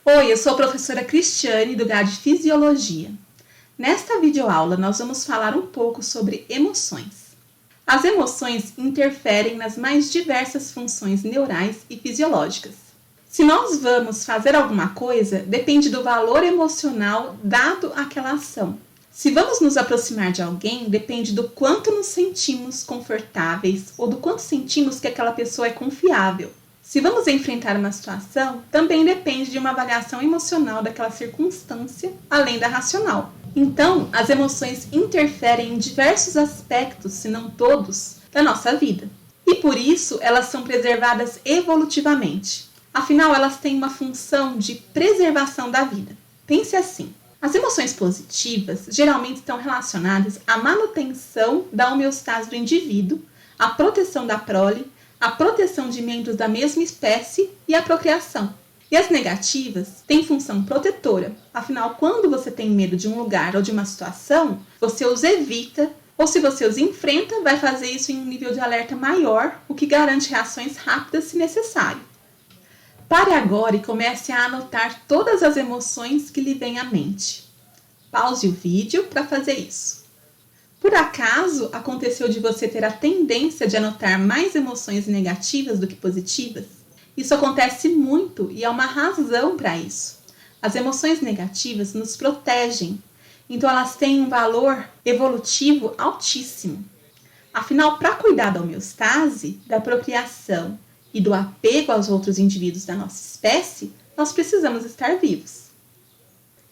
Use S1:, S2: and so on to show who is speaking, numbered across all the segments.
S1: Oi, eu sou a professora Cristiane do GAD Fisiologia. Nesta videoaula nós vamos falar um pouco sobre emoções. As emoções interferem nas mais diversas funções neurais e fisiológicas. Se nós vamos fazer alguma coisa, depende do valor emocional dado àquela ação. Se vamos nos aproximar de alguém, depende do quanto nos sentimos confortáveis ou do quanto sentimos que aquela pessoa é confiável. Se vamos enfrentar uma situação, também depende de uma avaliação emocional daquela circunstância, além da racional. Então, as emoções interferem em diversos aspectos, se não todos, da nossa vida. E por isso, elas são preservadas evolutivamente. Afinal, elas têm uma função de preservação da vida. Pense assim. As emoções positivas geralmente estão relacionadas à manutenção da homeostase do indivíduo, à proteção da prole, a proteção de membros da mesma espécie e a procriação. E as negativas têm função protetora, afinal, quando você tem medo de um lugar ou de uma situação, você os evita, ou se você os enfrenta, vai fazer isso em um nível de alerta maior, o que garante reações rápidas se necessário. Pare agora e comece a anotar todas as emoções que lhe vêm à mente. Pause o vídeo para fazer isso. Por acaso, aconteceu de você ter a tendência de anotar mais emoções negativas do que positivas? Isso acontece muito e há uma razão para isso. As emoções negativas nos protegem, então elas têm um valor evolutivo altíssimo. Afinal, para cuidar da homeostase, da procriação e do apego aos outros indivíduos da nossa espécie, nós precisamos estar vivos.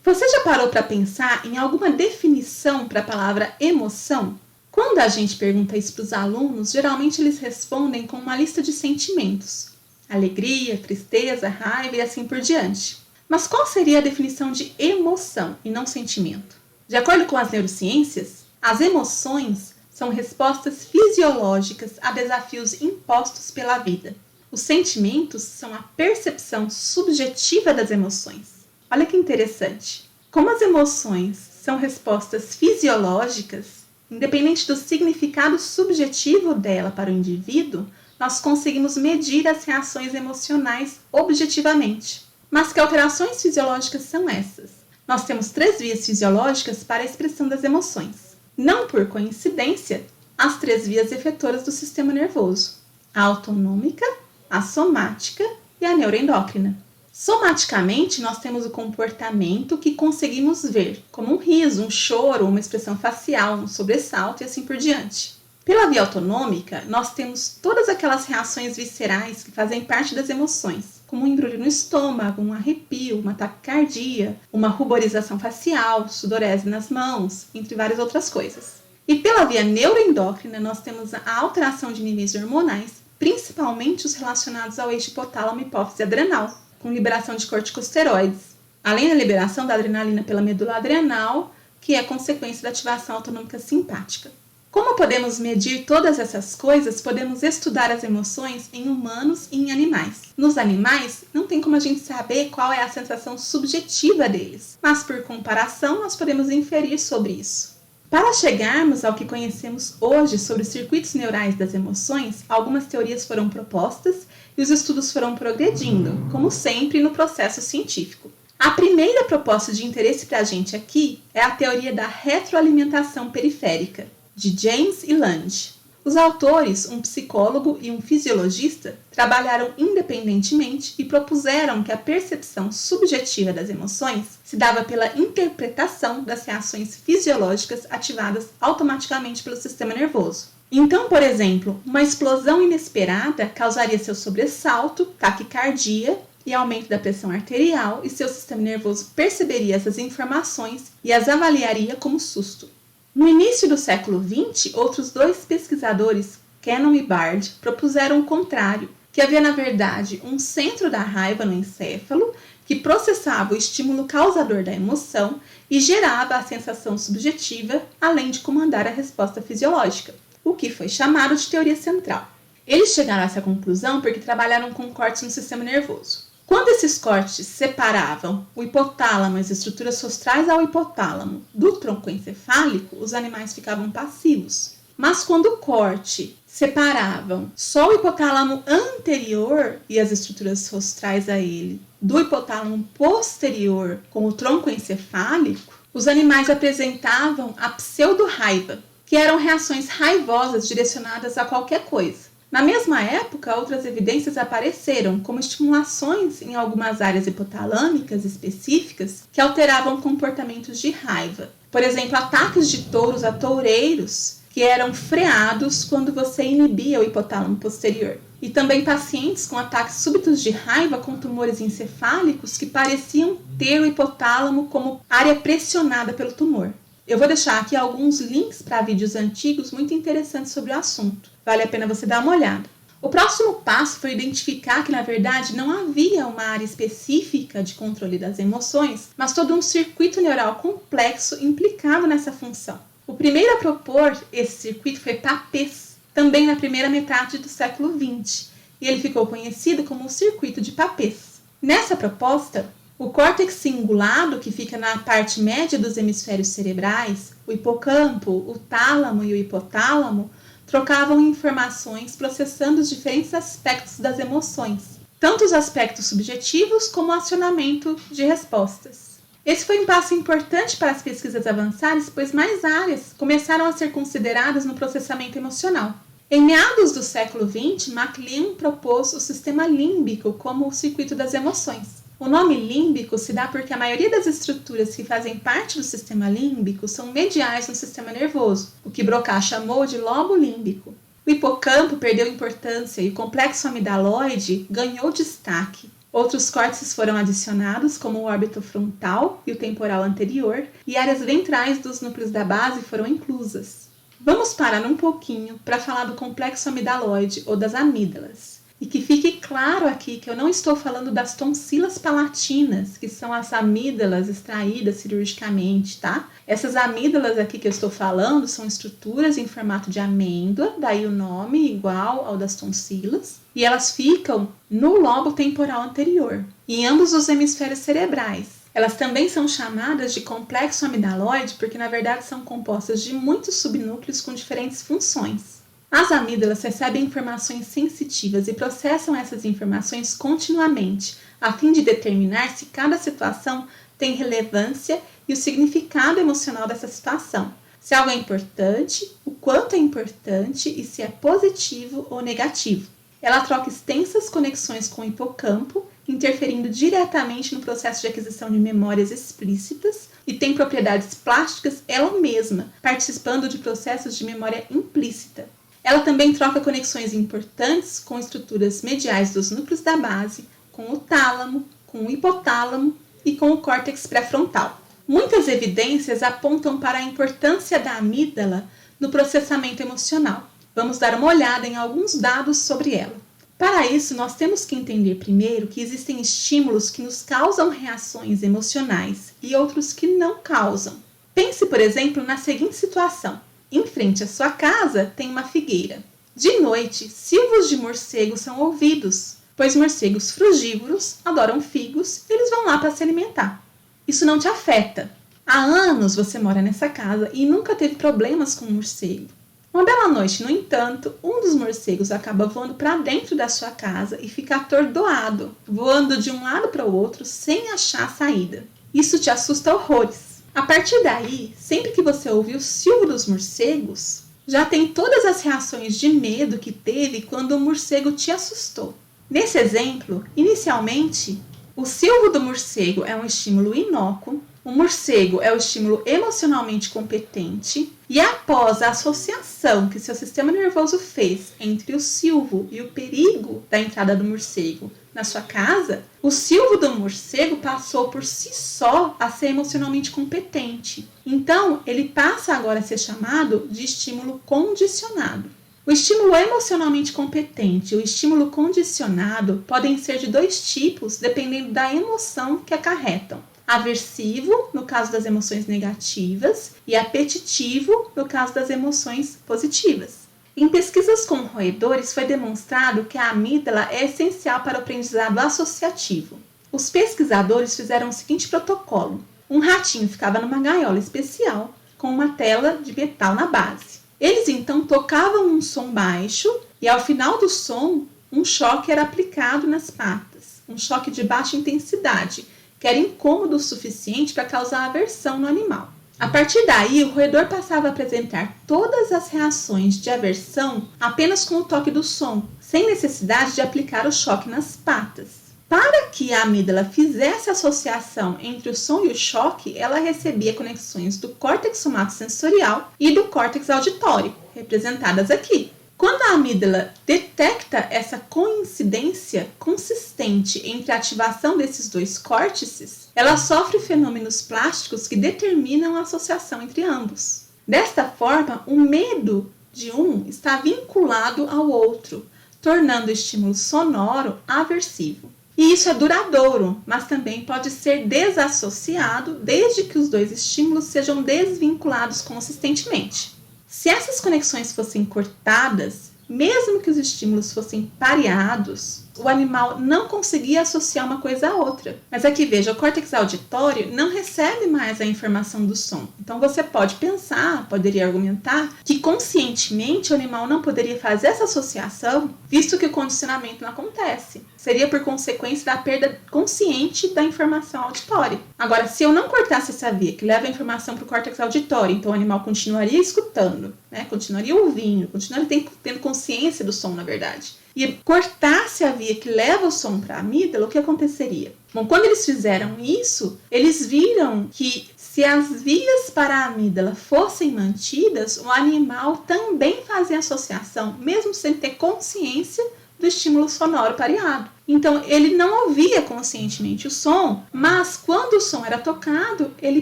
S1: Você já parou para pensar em alguma definição para a palavra emoção? Quando a gente pergunta isso para os alunos, geralmente eles respondem com uma lista de sentimentos. Alegria, tristeza, raiva e assim por diante. Mas qual seria a definição de emoção e não sentimento? De acordo com as neurociências, as emoções são respostas fisiológicas a desafios impostos pela vida. Os sentimentos são a percepção subjetiva das emoções. Olha que interessante. Como as emoções são respostas fisiológicas, independente do significado subjetivo dela para o indivíduo, nós conseguimos medir as reações emocionais objetivamente. Mas que alterações fisiológicas são essas? Nós temos 3 vias fisiológicas para a expressão das emoções. Não por coincidência, as 3 vias efetoras do sistema nervoso: a autonômica, a somática e a neuroendócrina. Somaticamente, nós temos o comportamento que conseguimos ver, como um riso, um choro, uma expressão facial, um sobressalto e assim por diante. Pela via autonômica, nós temos todas aquelas reações viscerais que fazem parte das emoções, como um embrulho no estômago, um arrepio, uma taquicardia, uma ruborização facial, sudorese nas mãos, entre várias outras coisas. E pela via neuroendócrina, nós temos a alteração de níveis hormonais, principalmente os relacionados ao eixo hipotálamo e hipófise adrenal, com liberação de corticosteroides, além da liberação da adrenalina pela medula adrenal, que é consequência da ativação autonômica simpática. Como podemos medir todas essas coisas, podemos estudar as emoções em humanos e em animais. Nos animais, não tem como a gente saber qual é a sensação subjetiva deles, mas por comparação nós podemos inferir sobre isso. Para chegarmos ao que conhecemos hoje sobre os circuitos neurais das emoções, algumas teorias foram propostas e os estudos foram progredindo, como sempre no processo científico. A primeira proposta de interesse para a gente aqui é a teoria da retroalimentação periférica, de James e Lange. Os autores, um psicólogo e um fisiologista, trabalharam independentemente e propuseram que a percepção subjetiva das emoções se dava pela interpretação das reações fisiológicas ativadas automaticamente pelo sistema nervoso. Então, por exemplo, uma explosão inesperada causaria seu sobressalto, taquicardia e aumento da pressão arterial, e seu sistema nervoso perceberia essas informações e as avaliaria como susto. No início do século XX, outros 2 pesquisadores, Cannon e Bard, propuseram o contrário, que havia, na verdade, um centro da raiva no encéfalo que processava o estímulo causador da emoção e gerava a sensação subjetiva, além de comandar a resposta fisiológica, o que foi chamado de teoria central. Eles chegaram a essa conclusão porque trabalharam com cortes no sistema nervoso. Quando esses cortes separavam o hipotálamo e as estruturas rostrais ao hipotálamo do tronco encefálico, os animais ficavam passivos. Mas quando o corte separavam só o hipotálamo anterior e as estruturas rostrais a ele do hipotálamo posterior com o tronco encefálico, os animais apresentavam a pseudo-raiva, que eram reações raivosas direcionadas a qualquer coisa. Na mesma época, outras evidências apareceram, como estimulações em algumas áreas hipotalâmicas específicas que alteravam comportamentos de raiva. Por exemplo, ataques de touros a toureiros, que eram freados quando você inibia o hipotálamo posterior. E também pacientes com ataques súbitos de raiva com tumores encefálicos que pareciam ter o hipotálamo como área pressionada pelo tumor. Eu vou deixar aqui alguns links para vídeos antigos muito interessantes sobre o assunto. Vale a pena você dar uma olhada. O próximo passo foi identificar que, na verdade, não havia uma área específica de controle das emoções, mas todo um circuito neural complexo implicado nessa função. O primeiro a propor esse circuito foi Papez, também na primeira metade do século XX, e ele ficou conhecido como o circuito de Papez. Nessa proposta, o córtex cingulado, que fica na parte média dos hemisférios cerebrais, o hipocampo, o tálamo e o hipotálamo, trocavam informações processando os diferentes aspectos das emoções, tanto os aspectos subjetivos como o acionamento de respostas. Esse foi um passo importante para as pesquisas avançarem, pois mais áreas começaram a ser consideradas no processamento emocional. Em meados do século XX, MacLean propôs o sistema límbico como o circuito das emoções. O nome límbico se dá porque a maioria das estruturas que fazem parte do sistema límbico são mediais no sistema nervoso, o que Broca chamou de lobo límbico. O hipocampo perdeu importância e o complexo amidaloide ganhou destaque. Outros córtices foram adicionados, como o órbito frontal e o temporal anterior, e áreas ventrais dos núcleos da base foram inclusas. Vamos parar um pouquinho para falar do complexo amidaloide ou das amígdalas. E que fique claro aqui que eu não estou falando das tonsilas palatinas, que são as amígdalas extraídas cirurgicamente, tá? Essas amígdalas aqui que eu estou falando são estruturas em formato de amêndoa, daí o nome igual ao das tonsilas, e elas ficam no lobo temporal anterior, em ambos os hemisférios cerebrais. Elas também são chamadas de complexo amidaloide porque, na verdade, são compostas de muitos subnúcleos com diferentes funções. As amígdalas recebem informações sensitivas e processam essas informações continuamente, a fim de determinar se cada situação tem relevância e o significado emocional dessa situação, se algo é importante, o quanto é importante e se é positivo ou negativo. Ela troca extensas conexões com o hipocampo, interferindo diretamente no processo de aquisição de memórias explícitas e tem propriedades plásticas ela mesma, participando de processos de memória implícita. Ela também troca conexões importantes com estruturas mediais dos núcleos da base, com o tálamo, com o hipotálamo e com o córtex pré-frontal. Muitas evidências apontam para a importância da amígdala no processamento emocional. Vamos dar uma olhada em alguns dados sobre ela. Para isso, nós temos que entender primeiro que existem estímulos que nos causam reações emocionais e outros que não causam. Pense, por exemplo, na seguinte situação. Em frente à sua casa tem uma figueira. De noite, silvos de morcego são ouvidos, pois morcegos frugívoros adoram figos e eles vão lá para se alimentar. Isso não te afeta. Há anos você mora nessa casa e nunca teve problemas com um morcego. Uma bela noite, no entanto, um dos morcegos acaba voando para dentro da sua casa e fica atordoado, voando de um lado para o outro sem achar saída. Isso te assusta horrores. A partir daí, sempre que você ouvir o silvo dos morcegos, já tem todas as reações de medo que teve quando o morcego te assustou. Nesse exemplo, inicialmente, o silvo do morcego é um estímulo inócuo, o morcego é o estímulo emocionalmente competente, e após a associação que seu sistema nervoso fez entre o silvo e o perigo da entrada do morcego na sua casa, o silvo do morcego passou por si só a ser emocionalmente competente. Então, ele passa agora a ser chamado de estímulo condicionado. O estímulo emocionalmente competente e o estímulo condicionado podem ser de dois tipos, dependendo da emoção que acarretam. Aversivo, no caso das emoções negativas, e apetitivo, no caso das emoções positivas. Em pesquisas com roedores, foi demonstrado que a amígdala é essencial para o aprendizado associativo. Os pesquisadores fizeram o seguinte protocolo. Um ratinho ficava numa gaiola especial, com uma tela de metal na base. Eles então tocavam um som baixo e ao final do som, um choque era aplicado nas patas, um choque de baixa intensidade, que era incômodo o suficiente para causar aversão no animal. A partir daí, o roedor passava a apresentar todas as reações de aversão apenas com o toque do som, sem necessidade de aplicar o choque nas patas. Para que a amígdala fizesse associação entre o som e o choque, ela recebia conexões do córtex somatosensorial e do córtex auditório, representadas aqui. Quando a amígdala detecta essa coincidência consistente entre a ativação desses dois córtices, ela sofre fenômenos plásticos que determinam a associação entre ambos. Desta forma, o medo de um está vinculado ao outro, tornando o estímulo sonoro aversivo. E isso é duradouro, mas também pode ser desassociado desde que os dois estímulos sejam desvinculados consistentemente. Se essas conexões fossem cortadas, mesmo que os estímulos fossem pareados, o animal não conseguia associar uma coisa à outra. Mas aqui veja, o córtex auditório não recebe mais a informação do som. Então você pode pensar, poderia argumentar, que conscientemente o animal não poderia fazer essa associação, visto que o condicionamento não acontece. Seria por consequência da perda consciente da informação auditória. Agora, se eu não cortasse essa via que leva a informação para o córtex auditório, então o animal continuaria escutando, continuaria ouvindo, continuaria tendo consciência do som, na verdade, e cortasse a via que leva o som para a amígdala, o que aconteceria? Bom, quando eles fizeram isso, eles viram que se as vias para a amígdala fossem mantidas, o animal também fazia associação, mesmo sem ter consciência do estímulo sonoro pareado. Então, ele não ouvia conscientemente o som, mas quando o som era tocado, ele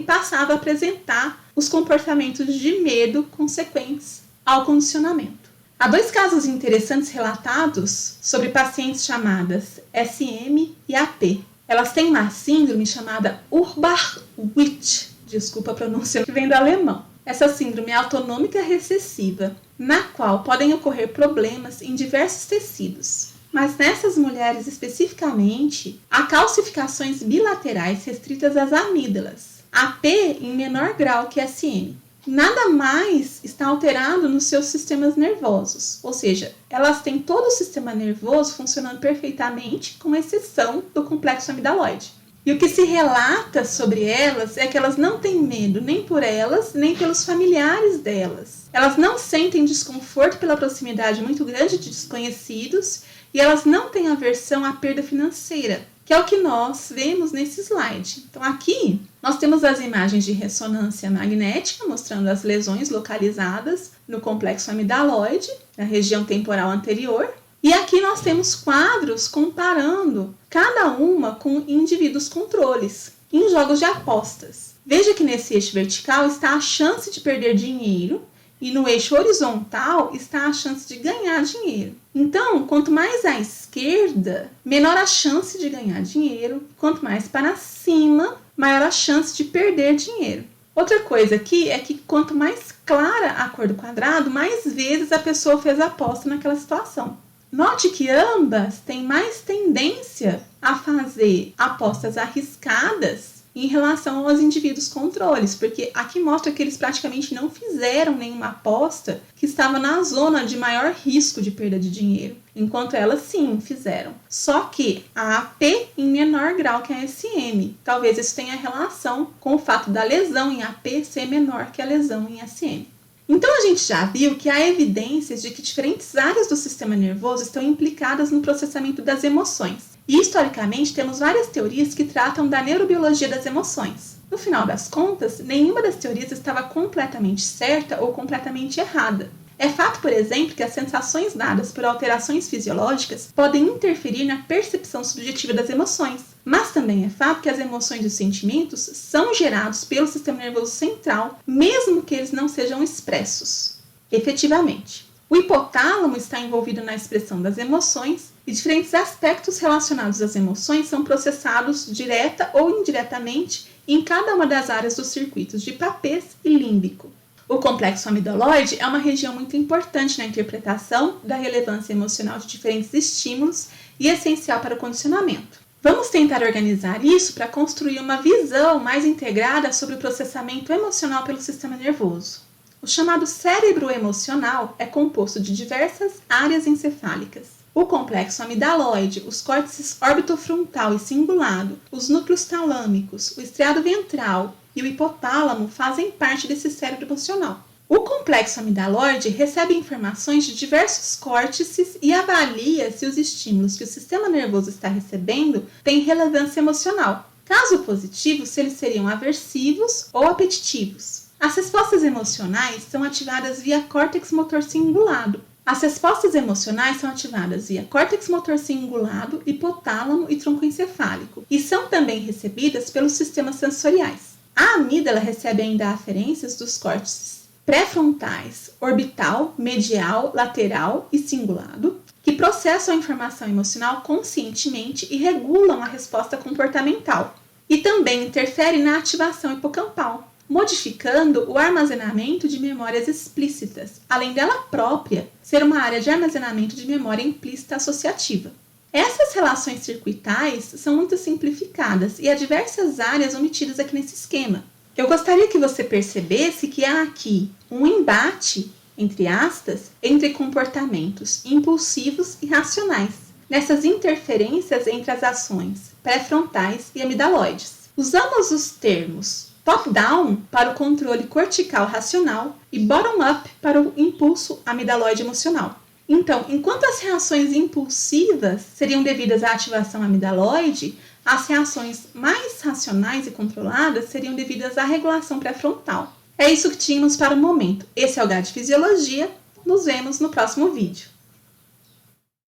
S1: passava a apresentar os comportamentos de medo consequentes ao condicionamento. Há dois casos interessantes relatados sobre pacientes chamadas SM e AP. Elas têm uma síndrome chamada Urbach-Witt, desculpa a pronúncia, que vem do alemão. Essa síndrome é autonômica recessiva, na qual podem ocorrer problemas em diversos tecidos. Mas nessas mulheres especificamente, há calcificações bilaterais restritas às amígdalas, AP em menor grau que SM. Nada mais está alterado nos seus sistemas nervosos, ou seja, elas têm todo o sistema nervoso funcionando perfeitamente, com exceção do complexo amidaloide. E o que se relata sobre elas é que elas não têm medo nem por elas, nem pelos familiares delas. Elas não sentem desconforto pela proximidade muito grande de desconhecidos e elas não têm aversão à perda financeira, que é o que nós vemos nesse slide. Então aqui nós temos as imagens de ressonância magnética mostrando as lesões localizadas no complexo amidaloide, na região temporal anterior. E aqui nós temos quadros comparando cada uma com indivíduos controles em jogos de apostas. Veja que nesse eixo vertical está a chance de perder dinheiro e no eixo horizontal está a chance de ganhar dinheiro. Então, quanto mais à esquerda, menor a chance de ganhar dinheiro, quanto mais para cima, maior a chance de perder dinheiro. Outra coisa aqui é que quanto mais clara a cor do quadrado, mais vezes a pessoa fez a aposta naquela situação. Note que ambas têm mais tendência a fazer apostas arriscadas em relação aos indivíduos controles, porque aqui mostra que eles praticamente não fizeram nenhuma aposta que estava na zona de maior risco de perda de dinheiro, enquanto elas sim fizeram. Só que a AP em menor grau que a SM. Talvez isso tenha relação com o fato da lesão em AP ser menor que a lesão em SM. Então a gente já viu que há evidências de que diferentes áreas do sistema nervoso estão implicadas no processamento das emoções. E historicamente temos várias teorias que tratam da neurobiologia das emoções. No final das contas, nenhuma das teorias estava completamente certa ou completamente errada. É fato, por exemplo, que as sensações dadas por alterações fisiológicas podem interferir na percepção subjetiva das emoções. Mas também é fato que as emoções e os sentimentos são gerados pelo sistema nervoso central, mesmo que eles não sejam expressos efetivamente. O hipotálamo está envolvido na expressão das emoções e diferentes aspectos relacionados às emoções são processados direta ou indiretamente em cada uma das áreas dos circuitos de papês e límbico. O complexo amidaloide é uma região muito importante na interpretação da relevância emocional de diferentes estímulos e essencial para o condicionamento. Vamos tentar organizar isso para construir uma visão mais integrada sobre o processamento emocional pelo sistema nervoso. O chamado cérebro emocional é composto de diversas áreas encefálicas. O complexo amidaloide, os córtices orbitofrontal e cingulado, os núcleos talâmicos, o estriado ventral e o hipotálamo fazem parte desse cérebro emocional. O complexo amidaloide recebe informações de diversos córtices e avalia se os estímulos que o sistema nervoso está recebendo têm relevância emocional. Caso positivo, se eles seriam aversivos ou apetitivos. As respostas emocionais são ativadas via córtex motor cingulado. As respostas emocionais são ativadas via córtex motor cingulado, hipotálamo e tronco encefálico, e são também recebidas pelos sistemas sensoriais. A amígdala recebe ainda aferências dos córtices pré-frontais, orbital, medial, lateral e cingulado, que processam a informação emocional conscientemente e regulam a resposta comportamental, e também interferem na ativação hipocampal, modificando o armazenamento de memórias explícitas, além dela própria ser uma área de armazenamento de memória implícita associativa. Essas relações circuitais são muito simplificadas e há diversas áreas omitidas aqui nesse esquema. Eu gostaria que você percebesse que há aqui um embate, entre aspas, entre comportamentos impulsivos e racionais, nessas interferências entre as ações pré-frontais e amidaloides. Usamos os termos top-down para o controle cortical racional e bottom-up para o impulso amidaloide emocional. Então, enquanto as reações impulsivas seriam devidas à ativação amidaloide, as reações mais racionais e controladas seriam devidas à regulação pré-frontal. É isso que tínhamos para o momento. Esse é o GAD Fisiologia. Nos vemos no próximo vídeo.